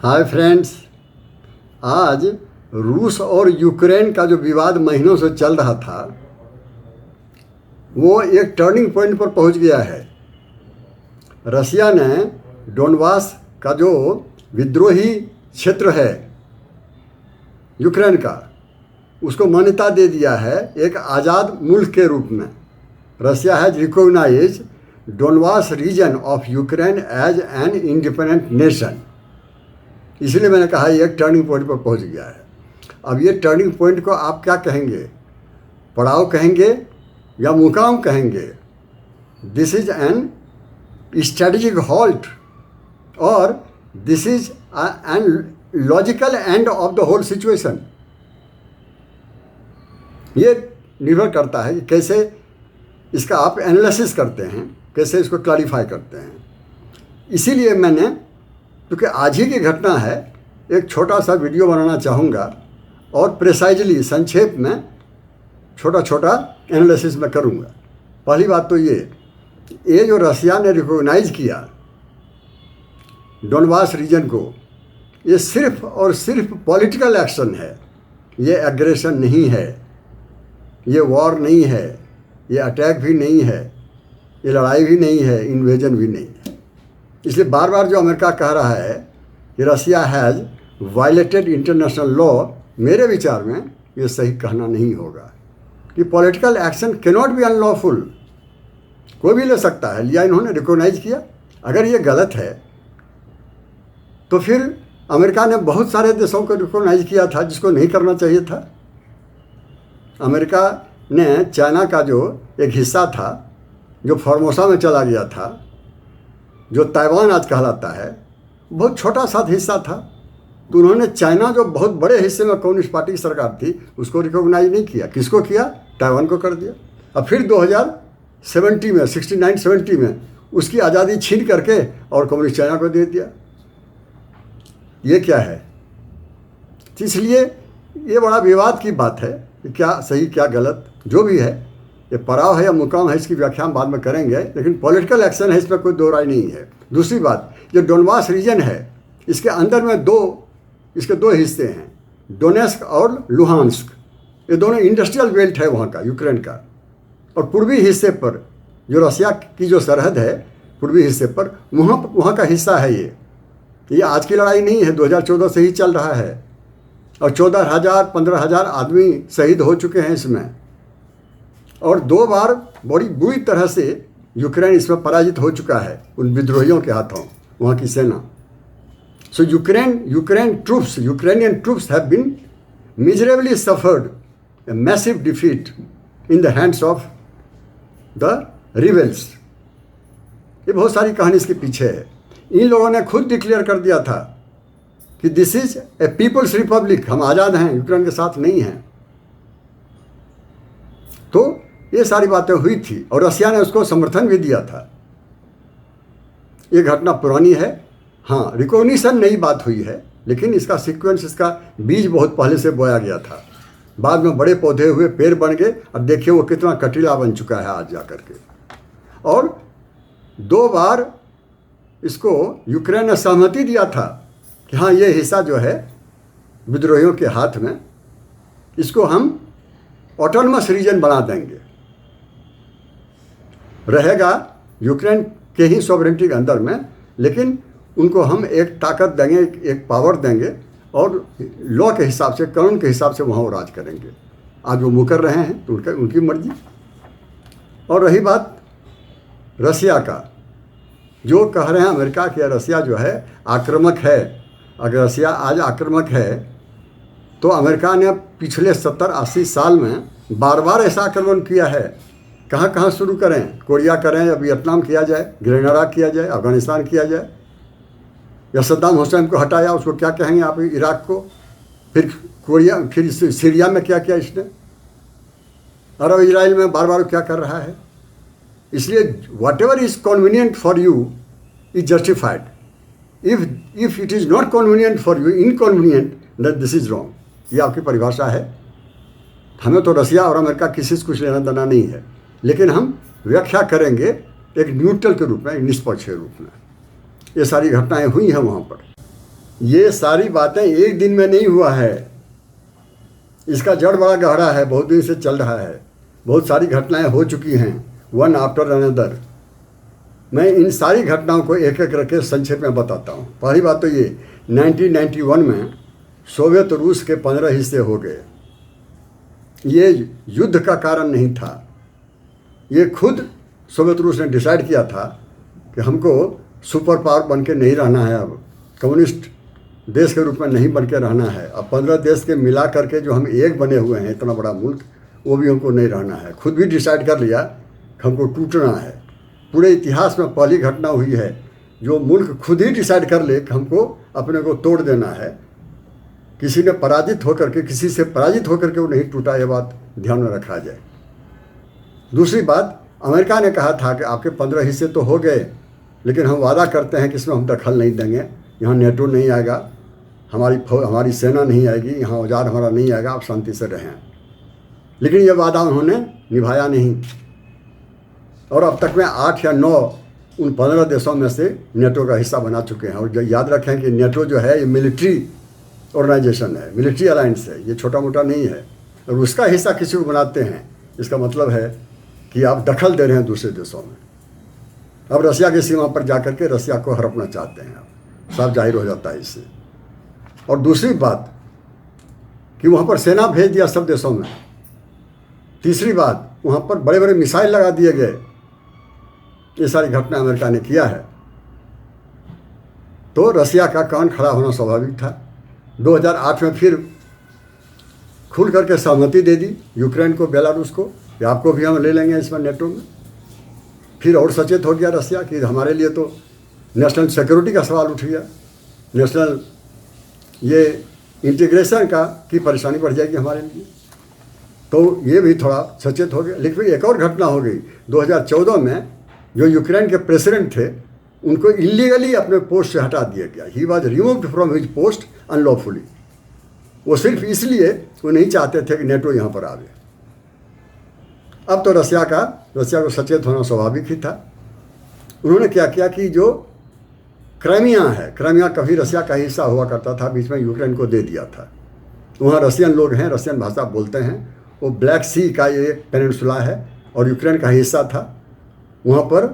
Hi friends, आज रूस और यूक्रेन का जो विवाद महीनों से चल रहा था वो एक टर्निंग पॉइंट पर पहुंच गया है। रसिया ने डोनबास का जो विद्रोही क्षेत्र है यूक्रेन का, उसको मान्यता दे दिया है एक आज़ाद मुल्क के रूप में। Russia has recognise Donbas region of Ukraine as an independent nation. इसलिए मैंने कहा ये एक टर्निंग पॉइंट पर पहुंच गया है। अब ये टर्निंग पॉइंट को आप क्या कहेंगे? पड़ाव कहेंगे या मुकाम कहेंगे? This is an strategic halt और this is an logical end of the whole situation. ये निर्भर करता है कि कैसे इसका आप एनालिसिस करते हैं, कैसे इसको क्लैरिफाई करते हैं। इसीलिए मैंने, क्योंकि आज ही की घटना है, एक छोटा सा वीडियो बनाना चाहूँगा और प्रिसाइजली संक्षेप में छोटा छोटा एनालिसिस में करूँगा। पहली बात तो ये जो रसिया ने रिकॉग्नाइज किया डोनबास रीजन को, ये सिर्फ और सिर्फ पॉलिटिकल एक्शन है। ये एग्रेशन नहीं है, ये वॉर नहीं है, ये अटैक भी नहीं है, ये लड़ाई भी नहीं है, इन्वेजन भी नहीं है। इसलिए बार बार जो अमेरिका कह रहा है कि रसिया हैज़ वायलेटेड इंटरनेशनल लॉ, मेरे विचार में ये सही कहना नहीं होगा कि political action can not be unlawful. कोई भी ले सकता है, लिया, इन्होंने रिकॉग्नाइज किया। अगर ये गलत है तो फिर अमेरिका ने बहुत सारे देशों को रिकॉग्नाइज किया था जिसको नहीं करना चाहिए था। अमेरिका ने चाइना का जो एक हिस्सा था जो फॉर्मोसा में चला गया था, जो ताइवान आज कहलाता है, बहुत छोटा सा हिस्सा था, तो उन्होंने चाइना जो बहुत बड़े हिस्से में कम्युनिस्ट पार्टी की सरकार थी उसको रिकॉग्नाइज नहीं किया। किसको किया? ताइवान को कर दिया। अब फिर 2070 में 69-70 में उसकी आज़ादी छीन करके और कम्युनिस्ट चाइना को दे दिया। ये क्या है? इसलिए ये बड़ा विवाद की बात है कि क्या सही क्या गलत, जो भी है। ये पड़ाव है या मुकाम है, इसकी व्याख्या हम बाद में करेंगे, लेकिन पॉलिटिकल एक्शन है, इसमें कोई दो राय नहीं है। दूसरी बात, जो डोनबास रीजन है इसके अंदर में इसके दो हिस्से हैं, डोनेस्क और लुहांस्क। ये दोनों इंडस्ट्रियल बेल्ट है वहाँ का, यूक्रेन का। और पूर्वी हिस्से पर जो रसिया की जो सरहद है, पूर्वी हिस्से पर वहाँ का हिस्सा है। ये आज की लड़ाई नहीं है, 2014 से ही चल रहा है और 14,000-15,000 आदमी शहीद हो चुके हैं इसमें, और 2 बार बड़ी बुरी तरह से यूक्रेन इसमें पराजित हो चुका है उन विद्रोहियों के हाथों, वहाँ की सेना। So Ukrainian troops have been miserably suffered a massive defeat in the hands of the rebels. ये बहुत सारी कहानी इसके पीछे है। इन लोगों ने खुद डिक्लेयर कर दिया था कि this is a people's republic, हम आज़ाद हैं, यूक्रेन के साथ नहीं हैं। तो ये सारी बातें हुई थी और रसिया ने उसको समर्थन भी दिया था। ये घटना पुरानी है, हाँ, रिकॉग्निशन नई बात हुई है, लेकिन इसका सीक्वेंस, इसका बीज बहुत पहले से बोया गया था। बाद में बड़े पौधे हुए, पेड़ बन गए, और देखिए वो कितना कटीला बन चुका है आज जा करके। और 2 बार इसको यूक्रेन ने सहमति दिया था कि हाँ, ये हिस्सा जो है विद्रोहियों के हाथ में, इसको हम ऑटोनमस रीजन बना देंगे, रहेगा यूक्रेन के ही सॉवरेनिटी के अंदर में, लेकिन उनको हम एक ताकत देंगे, एक पावर देंगे और लॉ के हिसाब से, कानून के हिसाब से वहाँ वो राज करेंगे। आज वो मुकर रहे हैं तो उनकी मर्जी। और रही बात रसिया का, जो कह रहे हैं अमेरिका कि रसिया जो है आक्रामक है। अगर रसिया आज आक्रामक है तो अमेरिका ने पिछले 70-80 साल में बार बार ऐसा आक्रमण किया है। कहाँ कहाँ शुरू करें? कोरिया करें या वियतनाम किया जाए, ग्रेनेडा किया जाए, अफगानिस्तान किया जाए, या सद्दाम हुसैन को हटाया, उसको क्या कहेंगे आप, इराक को, फिर कोरिया, फिर सीरिया में क्या किया इसने, अरब इजराइल में बार बार क्या कर रहा है। इसलिए what ever is convenient for you is justified. If it is not convenient for you, inconvenient, that this is wrong. ये आपकी परिभाषा है। हमें तो रसिया और अमेरिका किसी से कुछ लेना देना नहीं है, लेकिन हम व्याख्या करेंगे एक न्यूट्रल के रूप में, एक निष्पक्ष के रूप में। ये सारी घटनाएं हुई हैं वहाँ पर। ये सारी बातें एक दिन में नहीं हुआ है, इसका जड़ बड़ा गहरा है, बहुत दिन से चल रहा है, बहुत सारी घटनाएं हो चुकी हैं, वन आफ्टर अनदर। मैं इन सारी घटनाओं को एक एक करके संक्षेप में बताता हूँ। पहली बात तो ये 1991 में सोवियत रूस के 15 हिस्से हो गए। ये युद्ध का कारण नहीं था, ये खुद सोवियत रूस ने डिसाइड किया था कि हमको सुपर पावर बन के नहीं रहना है, अब कम्युनिस्ट देश के रूप में नहीं बन के रहना है। अब 15 देश के मिला करके जो हम एक बने हुए हैं, इतना बड़ा मुल्क, वो भी हमको नहीं रहना है। खुद भी डिसाइड कर लिया कि हमको टूटना है। पूरे इतिहास में पहली घटना हुई है जो मुल्क खुद ही डिसाइड कर ले कि हमको अपने को तोड़ देना है। किसी ने पराजित होकर के, किसी से पराजित होकर के वो नहीं टूटा, ये बात ध्यान में रखा जाए। दूसरी बात, अमेरिका ने कहा था कि आपके 15 हिस्से तो हो गए, लेकिन हम वादा करते हैं कि इसमें हम दखल नहीं देंगे, यहाँ नेटो नहीं आएगा, हमारी सेना नहीं आएगी, यहाँ औजार हमारा नहीं आएगा, आप शांति से रहें। लेकिन ये वादा उन्होंने निभाया नहीं, और अब तक में 8 या 9 उन 15 देशों में से नेटो का हिस्सा बना चुके हैं। और जो याद रखें कि नेटो जो है ये मिलिट्री ऑर्गेनाइजेशन है, मिलिट्री अलायंस है, ये छोटा मोटा नहीं है। और उसका हिस्सा किसी को बनाते हैं, इसका मतलब है कि आप दखल दे रहे हैं दूसरे देशों में। अब रसिया की सीमा पर जाकर के रसिया को हड़पना चाहते हैं, आप साफ जाहिर हो जाता है इससे। और दूसरी बात कि वहाँ पर सेना भेज दिया सब देशों में। तीसरी बात, वहाँ पर बड़े बड़े मिसाइल लगा दिए गए। ये सारी घटना अमेरिका ने किया है, तो रसिया का कान खड़ा होना स्वाभाविक था। 2008 में फिर खुल करके सहमति दे दी यूक्रेन को, बेलारूस को, कि आपको भी हम ले लेंगे इसमें नेटो में। फिर और सचेत हो गया रसिया कि हमारे लिए तो नेशनल सिक्योरिटी का सवाल उठ गया, नेशनल ये इंटीग्रेशन की परेशानी बढ़ जाएगी हमारे लिए। तो ये भी थोड़ा सचेत हो गया। लेकिन फिर एक और घटना हो गई 2014 में, जो यूक्रेन के प्रेसिडेंट थे उनको इलीगली अपने पोस्ट से हटा दिया गया। He was removed from his post unlawfully. वो सिर्फ इसलिए वो नहीं चाहते थे कि नेटो यहाँ पर आवे। अब तो रसिया को सचेत होना स्वाभाविक ही था। उन्होंने क्या किया कि जो क्राइमिया है, क्राइमिया कभी रसिया का हिस्सा हुआ करता था, बीच में यूक्रेन को दे दिया था। वहाँ रसियन लोग हैं, रसियन भाषा बोलते हैं। वो ब्लैक सी का ये पेनिनसुला है और यूक्रेन का हिस्सा था। वहाँ पर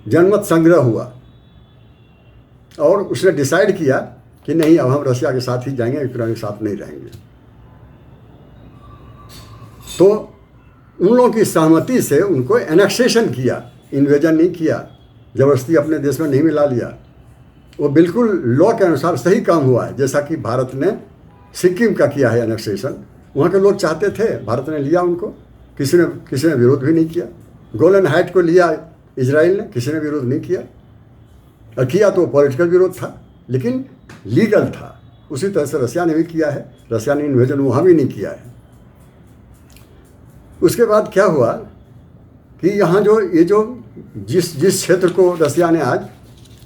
जनमत संग्रह हुआ और उसने डिसाइड किया कि नहीं, अब हम रसिया के साथ ही जाएंगे, यूक्रेन के साथ नहीं रहेंगे। तो उन लोगों की सहमति से उनको एनेक्सेशन किया, इन्वेजन नहीं किया, ज़बरदस्ती अपने देश में नहीं मिला लिया। वो बिल्कुल लॉ के अनुसार सही काम हुआ है, जैसा कि भारत ने सिक्किम का किया है एनेक्सेशन। वहाँ के लोग चाहते थे, भारत ने लिया उनको, किसी ने विरोध भी नहीं किया। गोलन हाइट को लिया इजराइल ने, किसी ने विरोध नहीं किया, और किया तो पॉलिटिकल विरोध था, लेकिन लीगल था। उसी तरह से रसिया ने भी किया है, रसिया ने इन्वेजन वहाँ भी नहीं किया है। उसके बाद क्या हुआ कि यहाँ जो जिस क्षेत्र को रसिया ने आज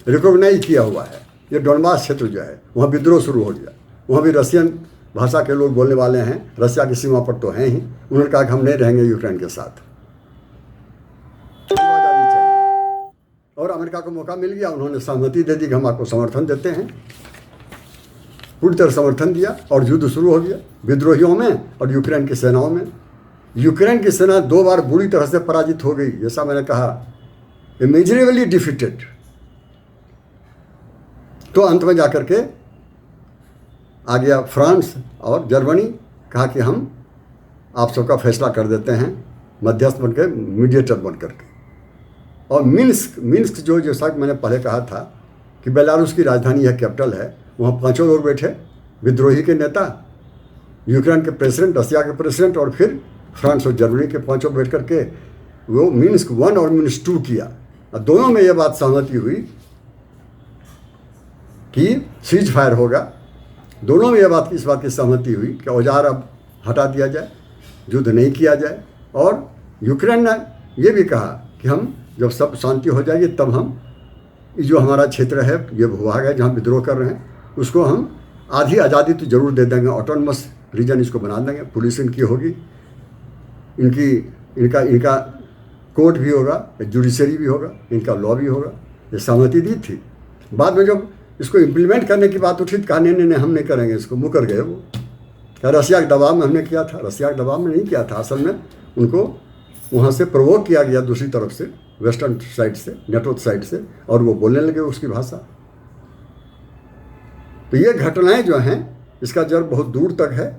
रिकॉग्नाइज किया हुआ है, ये डोनबास क्षेत्र जो है, वहाँ विद्रोह शुरू हो गया। वहाँ भी रसियन भाषा के लोग बोलने वाले हैं, रसिया की सीमा पर तो हैं ही। उन्होंने कहा कि हम नहीं रहेंगे यूक्रेन के साथ, आज़ादी चाहिए। और अमेरिका को मौका मिल गया, उन्होंने सहमति दे दी कि हम आपको समर्थन देते हैं। पूरी तरह समर्थन दिया और युद्ध शुरू हो गया विद्रोहियों में और यूक्रेन की सेनाओं में। यूक्रेन की सेना 2 बार बुरी तरह से पराजित हो गई, जैसा मैंने कहा, इमेजिनेबली डिफीटेड। तो अंत में जाकर के आ गया फ्रांस और जर्मनी, कहा कि हम आप सबका फैसला कर देते हैं, मध्यस्थ बनकर, मीडिएटर बन करके। और मिन्स्क जो जैसा कि मैंने पहले कहा था कि बेलारूस की राजधानी है, कैपिटल है, वहाँ 5 लोग बैठे, विद्रोही के नेता, यूक्रेन के प्रेसिडेंट, रसिया के प्रेसिडेंट और फिर फ्रांस और जर्मनी के 5 बैठ करके वो मिन्स्क 1 और मिन्स्क 2 किया। और दोनों में ये बात सहमति हुई कि सीज फायर होगा। दोनों में इस बात की सहमति हुई कि औजार अब हटा दिया जाए, युद्ध नहीं किया जाए। और यूक्रेन ने यह भी कहा कि हम जब सब शांति हो जाएगी तब हम जो हमारा क्षेत्र है, ये भूभाग है जहाँ विद्रोह कर रहे हैं, उसको हम आधी आज़ादी तो जरूर दे देंगे, ऑटोनमस रीजन इसको बना देंगे, पुलिस इनकी होगी, इनका कोर्ट भी होगा, जुडिशरी भी होगा, इनका लॉ भी होगा। ये सहमति दी थी। बाद में जब इसको इम्प्लीमेंट करने की बात उठी तो कहा नहीं हम नहीं करेंगे इसको, मुकर गए वो। क्या रसिया के दबाव में हमने किया था? रसिया के दबाव में नहीं किया था, असल में उनको वहाँ से प्रोवोक किया गया दूसरी तरफ से, वेस्टर्न साइड से, नेटो साइड से, और वो बोलने लगे उसकी भाषा। तो ये घटनाएं जो हैं इसका जड़ बहुत दूर तक है,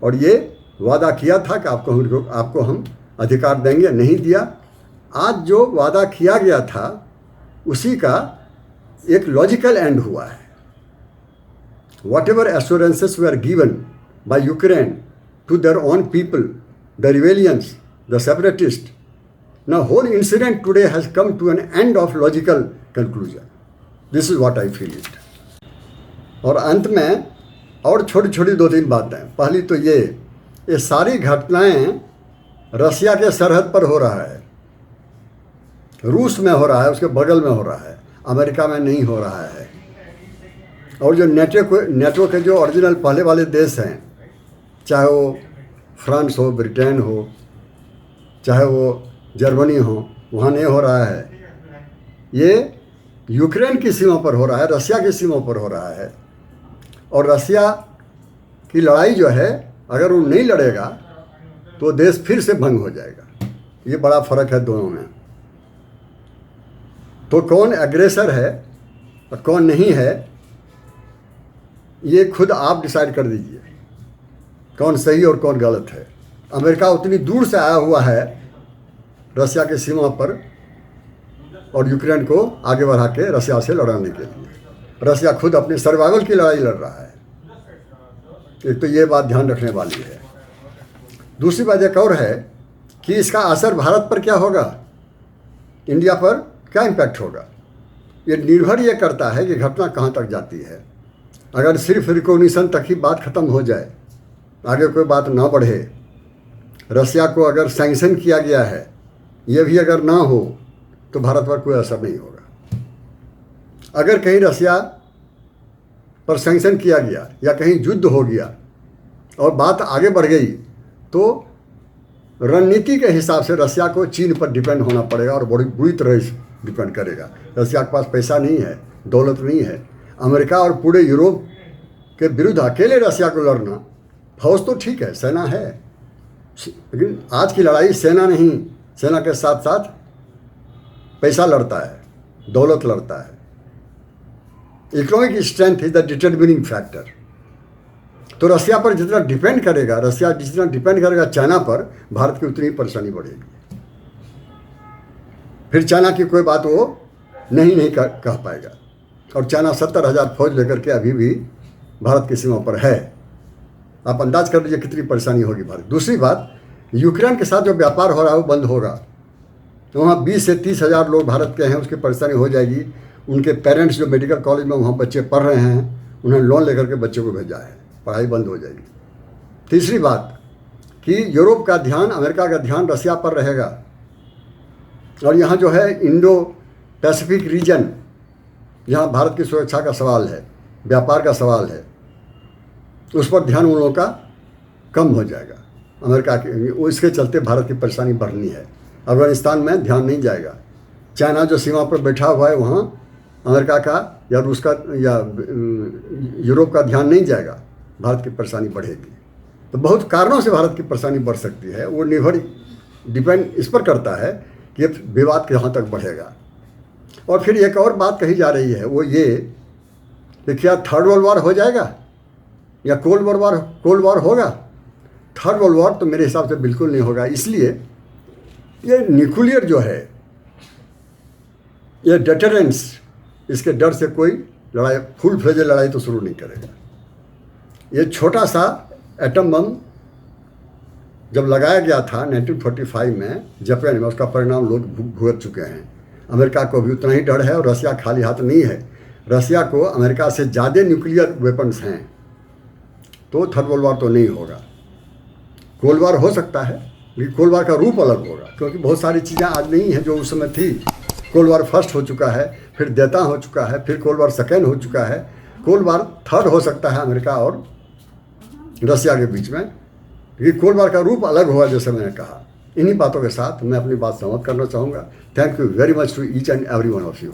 और ये वादा किया था कि आपको हम अधिकार देंगे, नहीं दिया। आज जो वादा किया गया था उसी का एक लॉजिकल एंड हुआ है। Whatever assurances were given by Ukraine to their own people, the rebellions, the separatists, now whole incident today has come to an end of logical conclusion. This is what I feel it. और अंत में और छोटी छोटी 2-3 बातें। पहली तो ये सारी घटनाएं रसिया के सरहद पर हो रहा है, रूस में हो रहा है, उसके बगल में हो रहा है, अमेरिका में नहीं हो रहा है। और जो नेटो के जो ओरिजिनल पहले वाले देश हैं, चाहे वो फ्रांस हो, ब्रिटेन हो, चाहे वो जर्मनी हो, वहाँ नहीं हो रहा है। ये यूक्रेन की सीमा पर हो रहा है, रसिया की सीमा पर हो रहा है। और रसिया की लड़ाई जो है, अगर वो नहीं लड़ेगा तो देश फिर से भंग हो जाएगा। ये बड़ा फ़र्क है दोनों में। तो कौन एग्रेसर है और कौन नहीं है, ये खुद आप डिसाइड कर दीजिए, कौन सही और कौन गलत है। अमेरिका उतनी दूर से आया हुआ है रसिया के सीमा पर, और यूक्रेन को आगे बढ़ा के रसिया से लड़ाने के लिए। रसिया खुद अपनी सर्वाइवल की लड़ाई लड़ रहा है। एक तो ये बात ध्यान रखने वाली है। दूसरी बात एक और है कि इसका असर भारत पर क्या होगा, इंडिया पर क्या इम्पैक्ट होगा। ये निर्भर ये करता है कि घटना कहाँ तक जाती है। अगर सिर्फ रिकॉग्निशन तक ही बात ख़त्म हो जाए, आगे कोई बात ना बढ़े, रसिया को अगर सैंक्शन किया गया है ये भी अगर ना हो, तो भारत पर कोई असर नहीं होगा। अगर कहीं रसिया पर सैंक्शन किया गया या कहीं युद्ध हो गया और बात आगे बढ़ गई, तो रणनीति के हिसाब से रसिया को चीन पर डिपेंड होना पड़ेगा, और बड़ी बुरी तरह से डिपेंड करेगा। रसिया के पास पैसा नहीं है, दौलत नहीं है। अमेरिका और पूरे यूरोप के विरुद्ध अकेले रसिया को लड़ना, फौज तो ठीक है, सेना है, लेकिन आज की लड़ाई सेना नहीं, सेना के साथ साथ पैसा लड़ता है, दौलत लड़ता है। Economic strength is the determining factor. तो रसिया पर जितना डिपेंड करेगा, रसिया जितना डिपेंड करेगा चाइना पर, भारत की उतनी परेशानी बढ़ेगी। फिर चाइना की कोई बात वो नहीं कह पाएगा। और चाइना 70,000 फौज लेकर के अभी भी भारत की सीमा पर है। आप अंदाज कर लीजिए कितनी परेशानी होगी भारत। दूसरी बात, यूक्रेन के साथ जो व्यापार हो रहा है वो बंद होगा, तो वहाँ 20 से 30,000 लोग भारत के हैं, उसकी परेशानी हो जाएगी। उनके पेरेंट्स जो मेडिकल कॉलेज में वहाँ बच्चे पढ़ रहे हैं, उन्होंने लोन लेकर के बच्चों को भेजा है, पढ़ाई बंद हो जाएगी। तीसरी बात कि यूरोप का ध्यान, अमेरिका का ध्यान रसिया पर रहेगा, और यहाँ जो है इंडो पैसिफिक रीजन, जहाँ भारत की सुरक्षा का सवाल है, व्यापार का सवाल है, उस पर ध्यान उन लोगों का कम हो जाएगा। अमेरिका के इसके चलते भारत की परेशानी बढ़नी है। अफगानिस्तान में ध्यान नहीं जाएगा। चाइना जो सीमा पर बैठा हुआ है, वहाँ अमेरिका का या रूस का या यूरोप का ध्यान नहीं जाएगा, भारत की परेशानी बढ़ेगी। तो बहुत कारणों से भारत की परेशानी बढ़ सकती है। वो डिपेंड इस पर करता है कि ये विवाद कहाँ तक बढ़ेगा। और फिर एक और बात कही जा रही है, वो ये कि क्या थर्ड वर्ल्ड वॉर हो जाएगा या कोल्ड वॉर होगा। थर्ड वर्ल्ड वॉर तो मेरे हिसाब से बिल्कुल नहीं होगा। इसलिए ये न्यूक्लियर जो है, ये डेटरेंस, इसके डर से कोई लड़ाई, फुल फ्लेज लड़ाई तो शुरू नहीं करेगा। ये छोटा सा एटम बम जब लगाया गया था 1945 में जापान में, उसका परिणाम लोग भुगत चुके हैं। अमेरिका को भी उतना ही डर है, और रसिया खाली हाथ नहीं है। रसिया को अमेरिका से ज़्यादा न्यूक्लियर वेपन्स हैं। तो थर्ड वर्ल्ड वॉर तो नहीं होगा। कोल्ड वॉर हो सकता है, लेकिन कोल्ड वॉर का रूप अलग होगा, क्योंकि बहुत सारी चीज़ें आज नहीं हैं जो उस समय थी। कोल्ड वॉर फर्स्ट हो चुका है, फिर देता हो चुका है, फिर कोल्ड वॉर सेकेंड हो चुका है। कोल्ड वॉर थर्ड हो सकता है अमेरिका और रसिया के बीच में, लेकिन कोल्ड वॉर का रूप अलग होगा, जैसे मैंने कहा। इन्हीं बातों के साथ मैं अपनी बात समाप्त करना चाहूँगा। Thank you very much to each and every one of you.